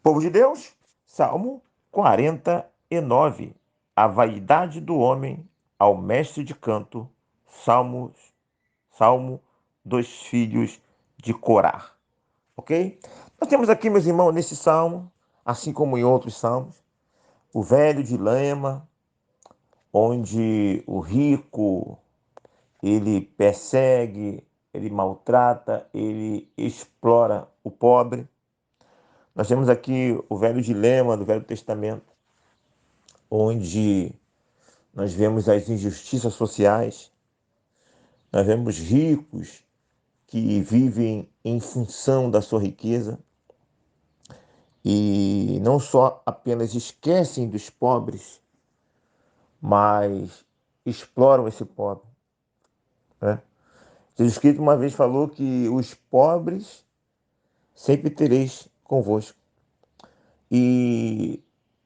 Povo de Deus, Salmo 49. A vaidade do homem ao mestre de canto. Salmo dos filhos de Corá. Ok? Nós temos aqui, meus irmãos, nesse salmo, assim como em outros salmos, o velho dilema, onde o rico, ele persegue, ele maltrata, ele explora o pobre. Nós temos aqui o velho dilema do Velho Testamento, onde nós vemos as injustiças sociais, nós vemos ricos que vivem em função da sua riqueza e não só apenas esquecem dos pobres, mas exploram esse pobre, né? Jesus Cristo uma vez falou que os pobres sempre tereis convosco. E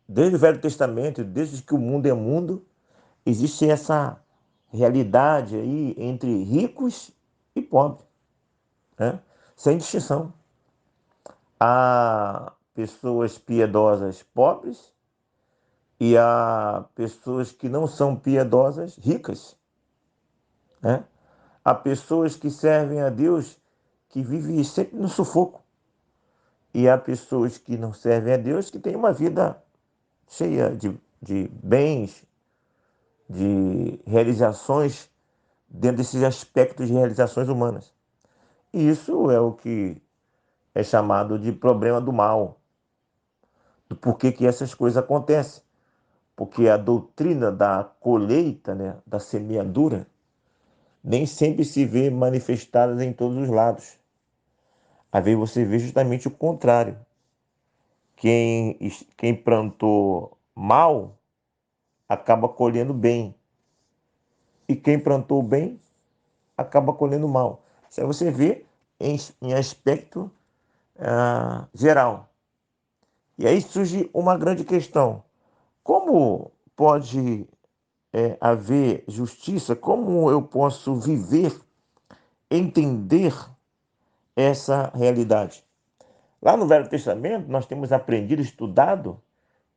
desde o Velho Testamento, desde que o mundo é mundo, existe essa realidade aí entre ricos e pobres, né? Sem distinção. Há pessoas piedosas pobres e há pessoas que não são piedosas ricas, né? Há pessoas que servem a Deus que vivem sempre no sufoco e há pessoas que não servem a Deus que têm uma vida cheia de bens, de realizações dentro desses aspectos de realizações humanas. E isso é o que é chamado de problema do mal, do porquê que essas coisas acontecem. Porque a doutrina da colheita, né, da semeadura, nem sempre se vê manifestada em todos os lados. Às vezes você vê justamente o contrário. Quem plantou mal acaba colhendo bem. E quem plantou bem acaba colhendo mal. Isso aí você vê em aspecto geral. E aí surge uma grande questão. Como pode haver justiça? Como eu posso viver, entender essa realidade? Lá no Velho Testamento, nós temos aprendido, estudado,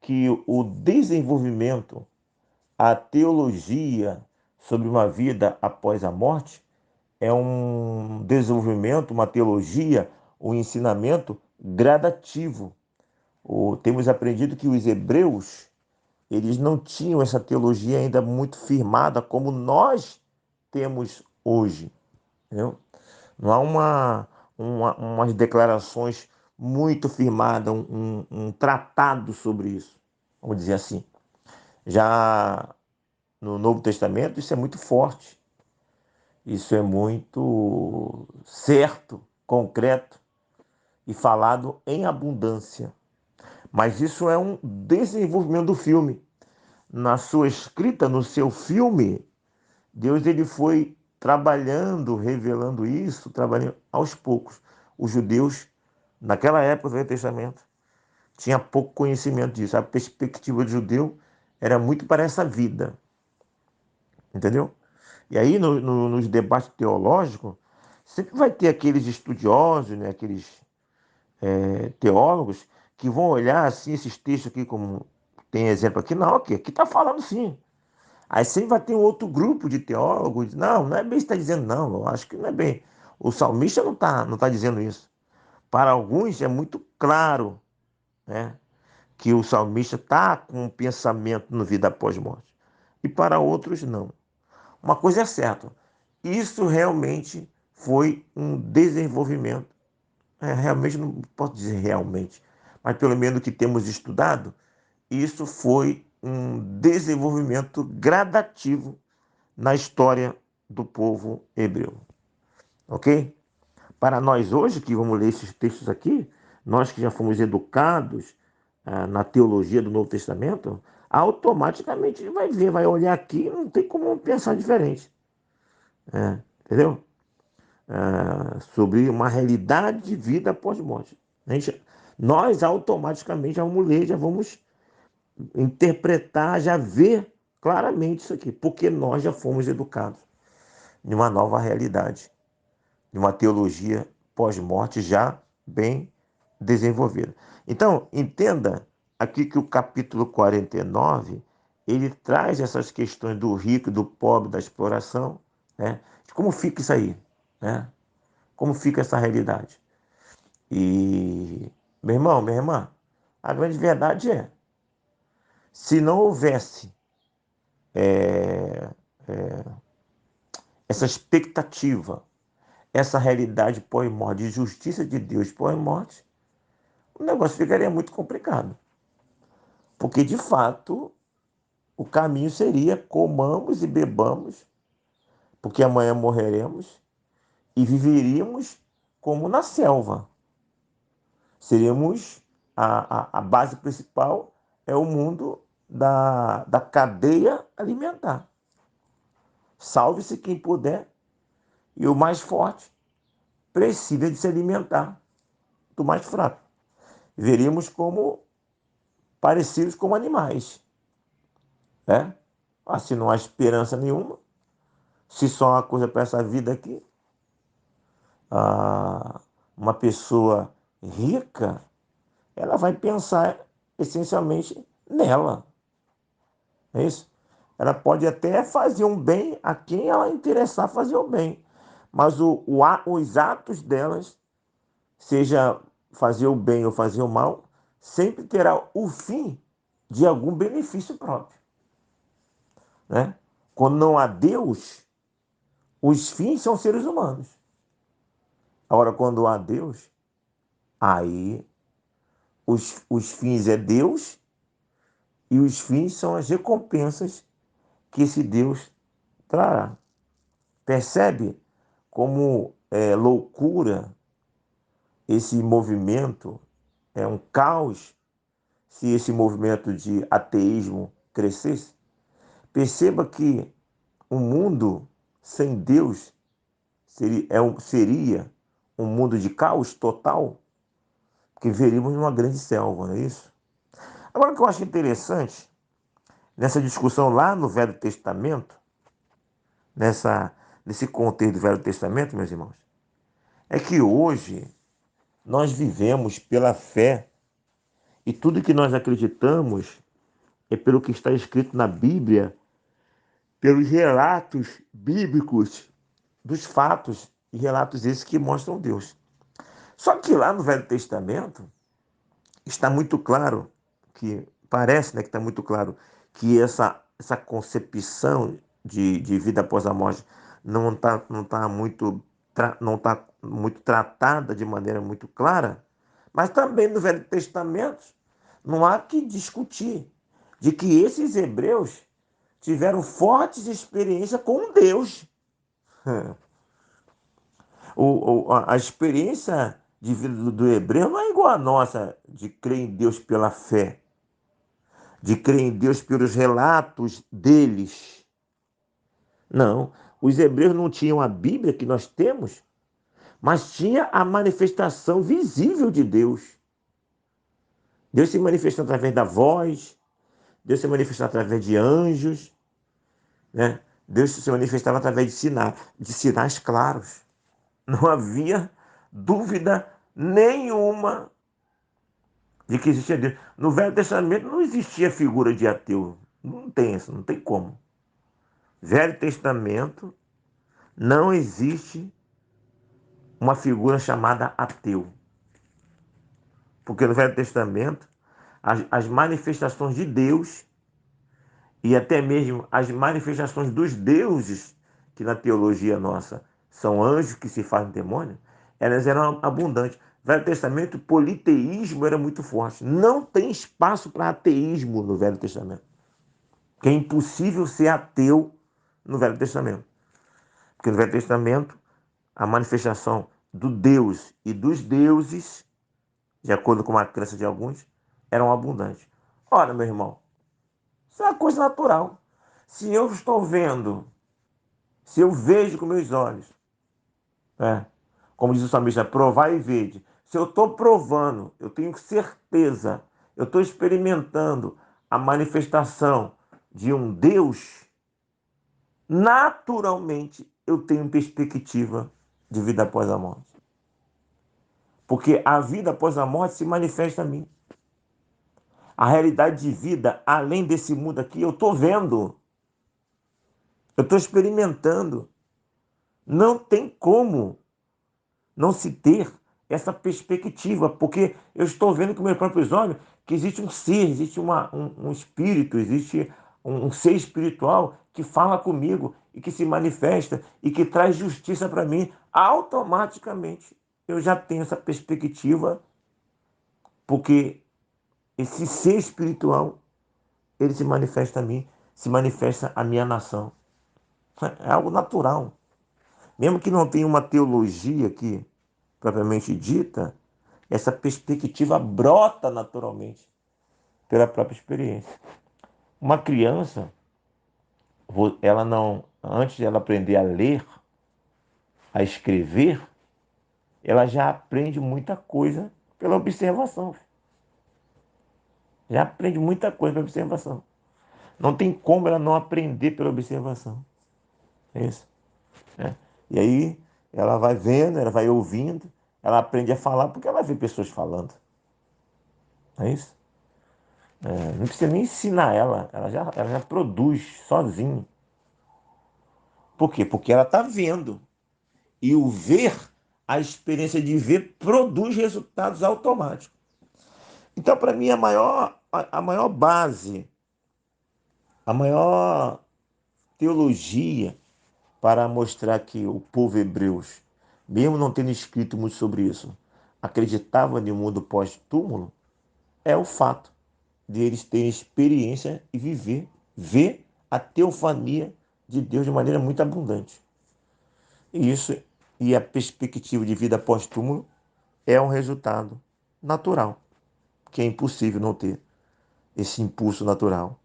que o desenvolvimento, a teologia sobre uma vida após a morte é um desenvolvimento, uma teologia, um ensinamento gradativo. Temos aprendido que os hebreus, eles não tinham essa teologia ainda muito firmada como nós temos hoje, entendeu? Não há umas declarações muito firmadas, um tratado sobre isso, vamos dizer assim. Já no Novo Testamento, isso é muito forte, isso é muito certo, concreto e falado em abundância. Mas isso é um desenvolvimento do filme. Na sua escrita, no seu filme, Deus ele foi trabalhando, revelando isso, trabalhando aos poucos. Os judeus, naquela época do Velho Testamento, tinha pouco conhecimento disso. A perspectiva do judeu era muito para essa vida, entendeu? E aí, nos debates teológicos, sempre vai ter aqueles estudiosos, né, aqueles teólogos, que vão olhar assim esses textos aqui, como tem exemplo aqui, não, aqui está falando sim. Aí sempre vai ter um outro grupo de teólogos, não é bem isso que está dizendo, não, eu acho que não é bem. O salmista não tá dizendo isso. Para alguns é muito claro, né, que o salmista está com um pensamento no vida após morte. E para outros, não. Uma coisa é certa, isso realmente foi um desenvolvimento. Realmente, não posso dizer realmente, mas pelo menos o que temos estudado, isso foi um desenvolvimento gradativo na história do povo hebreu. Ok? Para nós hoje, que vamos ler esses textos aqui, nós que já fomos educados na teologia do Novo Testamento, automaticamente vai ver, vai olhar aqui, não tem como pensar diferente. Entendeu? Sobre uma realidade de vida após morte. Nós automaticamente já vamos ler, já vamos interpretar, já ver claramente isso aqui, porque nós já fomos educados em uma nova realidade, de uma teologia pós-morte já bem desenvolvida. Então, entenda aqui que o capítulo 49, ele traz essas questões do rico, do pobre, da exploração, né? Como fica isso aí, né? Como fica essa realidade. E, meu irmão, minha irmã, a grande verdade é, se não houvesse essa expectativa, essa realidade pós-morte, de justiça de Deus pós-morte, o negócio ficaria muito complicado. Porque, de fato, o caminho seria comamos e bebamos, porque amanhã morreremos, e viveríamos como na selva. Seríamos, a base principal é o mundo da cadeia alimentar. Salve-se quem puder, e o mais forte precisa de se alimentar do mais fraco. Veríamos como parecidos como animais, né? Se não há esperança nenhuma, se só há uma coisa para essa vida aqui, uma pessoa rica, ela vai pensar essencialmente nela, é isso? Ela pode até fazer um bem a quem ela interessar fazer o bem, mas os atos delas, seja fazer o bem ou fazer o mal, sempre terá o fim de algum benefício próprio, né? Quando não há Deus, os fins são seres humanos. Agora, quando há Deus, aí os fins é Deus e os fins são as recompensas que esse Deus trará. Percebe como é loucura esse movimento, é um caos se esse movimento de ateísmo crescesse? Perceba que um mundo sem Deus seria um mundo de caos total, porque veríamos uma grande selva, não é isso? Agora, o que eu acho interessante, nessa discussão lá no Velho Testamento, nesse contexto do Velho Testamento, meus irmãos, é que hoje nós vivemos pela fé e tudo que nós acreditamos é pelo que está escrito na Bíblia, pelos relatos bíblicos dos fatos e relatos esses que mostram Deus. Só que lá no Velho Testamento está muito claro que, parece, né, que está muito claro que essa concepção de vida após a morte não tá muito tratada de maneira muito clara, mas também no Velho Testamento não há que discutir de que esses hebreus tiveram fortes experiências com Deus. A experiência de vida do hebreu não é igual à nossa, de crer em Deus pela fé, de crer em Deus pelos relatos deles. Não, os hebreus não tinham a Bíblia que nós temos, mas tinha a manifestação visível de Deus. Deus se manifestou através da voz, Deus se manifestou através de anjos, né? Deus se manifestava através de sinais claros. Não havia dúvida nenhuma de que existia Deus. No Velho Testamento não existia figura de ateu. Não tem isso, não tem como. Velho Testamento não existe uma figura chamada ateu. Porque no Velho Testamento, as manifestações de Deus e até mesmo as manifestações dos deuses, que na teologia nossa são anjos que se fazem demônio, elas eram abundantes. No Velho Testamento, o politeísmo era muito forte. Não tem espaço para ateísmo no Velho Testamento. Que é impossível ser ateu no Velho Testamento. Porque no Velho Testamento, a manifestação do Deus e dos deuses, de acordo com a crença de alguns, eram abundantes. Ora, meu irmão, isso é uma coisa natural. Se eu estou vendo, se eu vejo com meus olhos, né? Como diz o salmista, provar e vede. Se eu estou provando, eu tenho certeza, eu estou experimentando a manifestação de um Deus, naturalmente eu tenho perspectiva de vida após a morte. Porque a vida após a morte se manifesta a mim. A realidade de vida além desse mundo aqui, eu estou vendo. Eu estou experimentando. Não tem como não se ter essa perspectiva, porque eu estou vendo com meus próprios olhos que existe um ser, existe um espírito, existe um ser espiritual que fala comigo e que se manifesta e que traz justiça para mim. Automaticamente eu já tenho essa perspectiva, porque esse ser espiritual, ele se manifesta a mim, se manifesta a minha nação. É algo natural. Mesmo que não tenha uma teologia aqui propriamente dita, essa perspectiva brota naturalmente pela própria experiência. Uma criança, ela não, antes de ela aprender a ler, a escrever, ela já aprende muita coisa pela observação. Já aprende muita coisa pela observação. Não tem como ela não aprender pela observação. É isso. Né? E aí ela vai vendo, ela vai ouvindo, ela aprende a falar porque ela vê pessoas falando. É isso. Não precisa nem ensinar ela já produz sozinha. Por quê? Porque ela está vendo. E o ver, a experiência de ver, produz resultados automáticos. Então, para mim, a maior base, a maior teologia para mostrar que o povo hebreus, mesmo não tendo escrito muito sobre isso, acreditava em um mundo pós-túmulo, é o fato de eles terem experiência e ver a teofania de Deus de maneira muito abundante. E isso, e a perspectiva de vida pós-túmulo é um resultado natural, que é impossível não ter esse impulso natural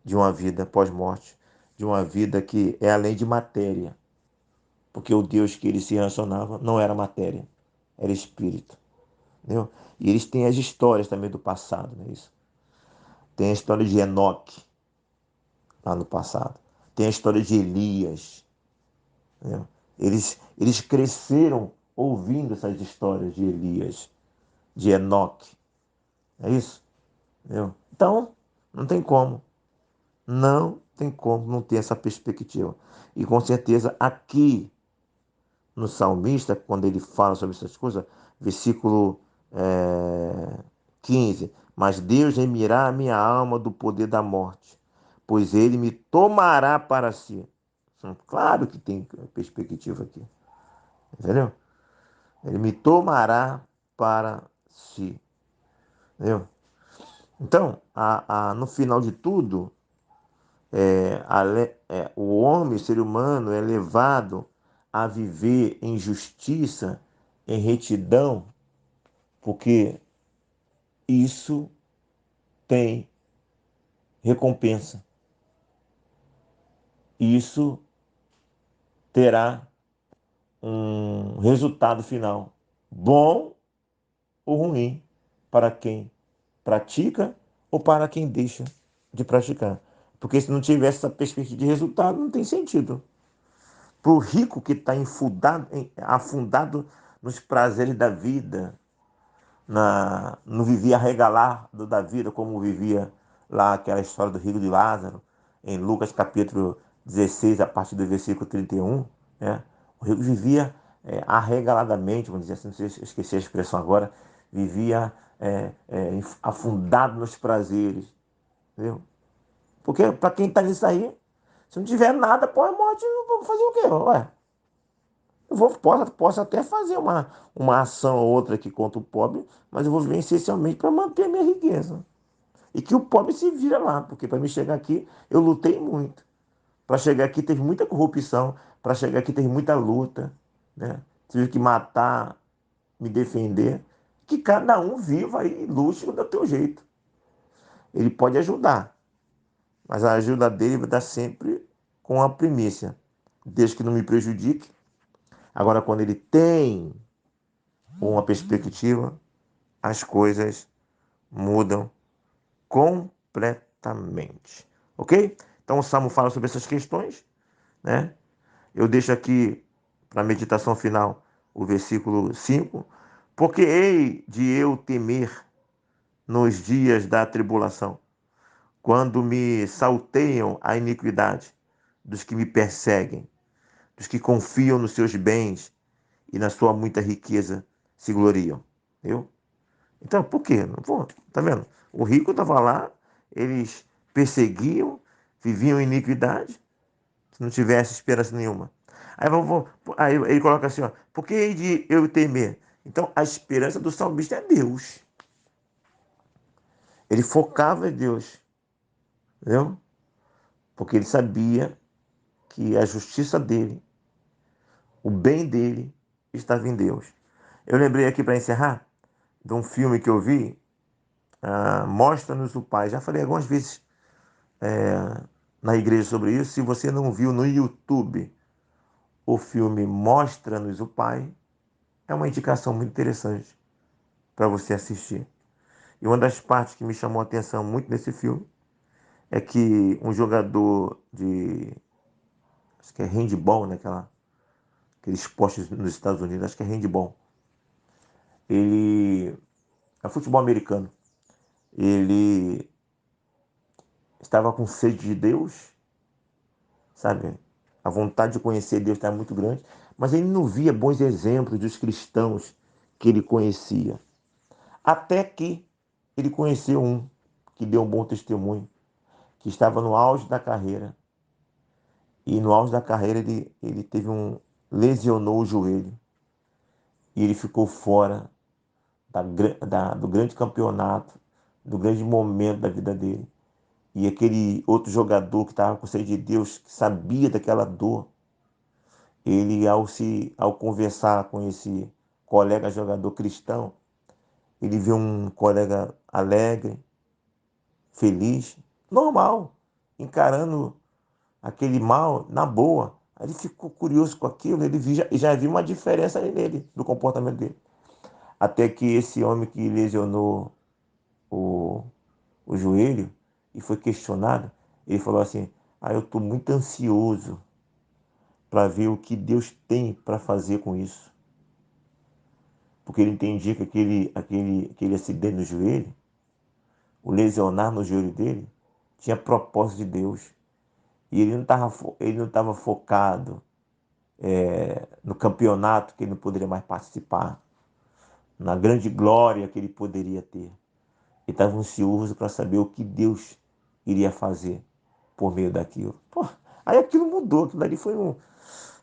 de uma vida pós-morte, de uma vida que é além de matéria, porque o Deus que ele se relacionava não era matéria, era espírito. Entendeu? E eles têm as histórias também do passado, não é isso? Tem a história de Enoque, lá no passado. Tem a história de Elias. Entendeu? Eles cresceram ouvindo essas histórias de Elias, de Enoque. É isso? Entendeu? Então, não tem como. Não tem como não ter essa perspectiva. E com certeza aqui no salmista, quando ele fala sobre essas coisas, versículo 15: mas Deus remirá a minha alma do poder da morte, pois ele me tomará para si. Claro que tem perspectiva aqui, entendeu? Ele me tomará para si, entendeu? Então, no final de tudo, o homem, o ser humano, é levado a viver em justiça, em retidão, porque isso tem recompensa. Isso terá um resultado final, bom ou ruim, para quem pratica ou para quem deixa de praticar. Porque se não tivesse essa perspectiva de resultado, não tem sentido. Para o rico que está afundado nos prazeres da vida, no vivia arregalado da vida, como vivia lá aquela história do rico de Lázaro, em Lucas capítulo 16, a partir do versículo 31, né? O rico vivia arregaladamente, vamos dizer assim, não sei se eu esqueci a expressão agora, vivia afundado nos prazeres, entendeu? Porque para quem está nisso aí, se não tiver nada, pô, é morte, eu vou fazer o quê? Ué, posso até fazer uma ação ou outra aqui contra o pobre, mas eu vou viver essencialmente para manter a minha riqueza. E que o pobre se vira lá, porque para me chegar aqui, eu lutei muito. Para chegar aqui teve muita corrupção, para chegar aqui teve muita luta, né? Tive que matar, me defender. Que cada um viva e lute do teu jeito. Ele pode ajudar, mas a ajuda dele vai dar sempre com a primícia, desde que não me prejudique. Agora, quando ele tem uma perspectiva, as coisas mudam completamente. Ok? Então o Salmo fala sobre essas questões, né? Eu deixo aqui para a meditação final o versículo 5. Porque hei de eu temer nos dias da tribulação, quando me salteiam a iniquidade dos que me perseguem, dos que confiam nos seus bens e na sua muita riqueza se gloriam. Eu? Então, por quê? Não vou. Tá vendo? O rico estava lá, eles perseguiam, viviam em iniquidade, se não tivesse esperança nenhuma. Aí ele coloca assim, ó, por que hei de eu temer? Então, a esperança do salmista é Deus. Ele focava em Deus, entendeu? Porque ele sabia que a justiça dele, o bem dele, estava em Deus. Eu lembrei aqui para encerrar de um filme que eu vi, Mostra-nos o Pai. Já falei algumas vezes na igreja sobre isso. Se você não viu no YouTube o filme Mostra-nos o Pai, é uma indicação muito interessante para você assistir. E uma das partes que me chamou a atenção muito nesse filme é que um jogador de, acho que é handball, né, aquele esporte nos Estados Unidos, acho que é handball, ele é futebol americano, ele estava com sede de Deus, sabe? A vontade de conhecer Deus estava muito grande, mas ele não via bons exemplos dos cristãos que ele conhecia. Até que ele conheceu um que deu um bom testemunho, que estava no auge da carreira. E no auge da carreira ele teve lesionou o joelho. E ele ficou fora do grande campeonato, do grande momento da vida dele. E aquele outro jogador que estava com sede de Deus, que sabia daquela dor, ele ao conversar com esse colega jogador cristão, ele viu um colega alegre, feliz, normal, encarando aquele mal na boa. Aí ele ficou curioso com aquilo, ele já viu uma diferença nele, do comportamento dele. Até que esse homem que lesionou o, o joelho e foi questionado, ele falou assim: eu estou muito ansioso para ver o que Deus tem para fazer com isso. Porque ele entendia que aquele acidente no joelho, o lesionar no joelho dele, tinha propósito de Deus. E ele não estava focado no campeonato que ele não poderia mais participar, na grande glória que ele poderia ter. Ele estava ansioso para saber o que Deus iria fazer por meio daquilo. Pô, aí aquilo mudou, aquilo ali foi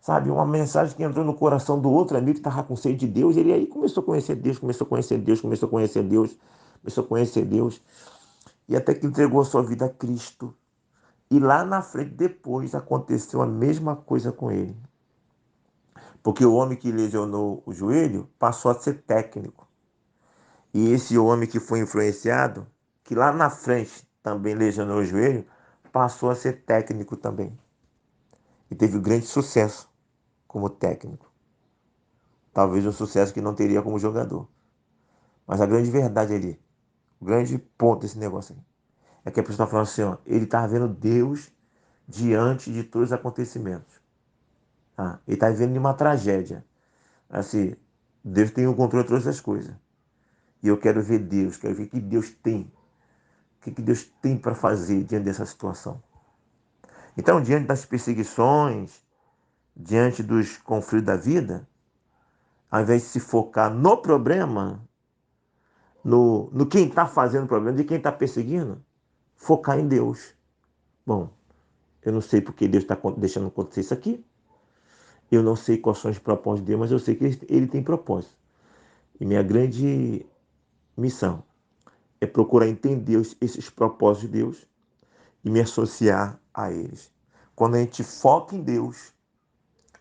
sabe, uma mensagem que entrou no coração do outro amigo que estava com sede de Deus. Ele aí começou a conhecer Deus, começou a conhecer Deus, começou a conhecer Deus, começou a conhecer Deus. E até que entregou a sua vida a Cristo. E lá na frente, depois, aconteceu a mesma coisa com ele. Porque o homem que lesionou o joelho passou a ser técnico. E esse homem que foi influenciado, que lá na frente também lesionou o joelho, passou a ser técnico também. E teve grande sucesso como técnico. Talvez um sucesso que não teria como jogador. Mas a grande verdade ali, o grande ponto desse negócio aí, é que a pessoa está falando assim, ó, ele está vendo Deus diante de todos os acontecimentos. Tá? Ele está vivendo uma tragédia. Assim, Deus tem o controle de todas as coisas. E eu quero ver Deus, quero ver o que Deus tem. O que Deus tem para fazer diante dessa situação. Então, diante das perseguições, diante dos conflitos da vida, ao invés de se focar no problema, no quem está fazendo o problema, de quem está perseguindo, focar em Deus. Bom, eu não sei porque Deus está deixando acontecer isso aqui. Eu não sei quais são os propósitos de Deus, mas eu sei que ele tem propósito. E minha grande missão é procurar entender esses propósitos de Deus e me associar a eles. Quando a gente foca em Deus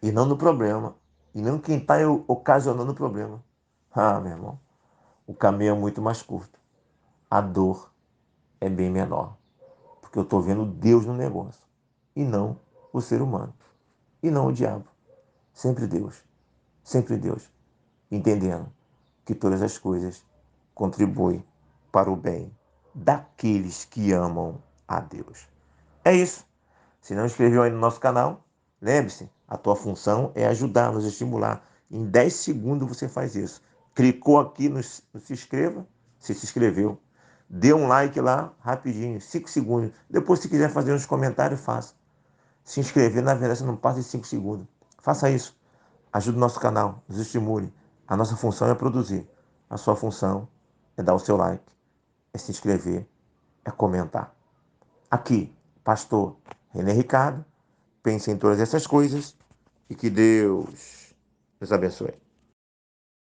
e não no problema, e não quem está ocasionando o problema, meu irmão, o caminho é muito mais curto. A dor é bem menor. Porque eu estou vendo Deus no negócio. E não o ser humano. E não o diabo. Sempre Deus. Sempre Deus. Entendendo que todas as coisas contribuem para o bem daqueles que amam a Deus. É isso. Se não inscreveu aí no nosso canal, lembre-se, a tua função é ajudar, nos estimular. Em 10 segundos você faz isso. Clicou aqui no se inscreva, se inscreveu. Dê um like lá, rapidinho, 5 segundos. Depois, se quiser fazer uns comentários, faça. Se inscrever, na verdade, não passa de 5 segundos. Faça isso. Ajude o nosso canal, nos estimule. A nossa função é produzir. A sua função é dar o seu like, é se inscrever, é comentar. Aqui, pastor René Ricardo, pense em todas essas coisas e que Deus nos abençoe.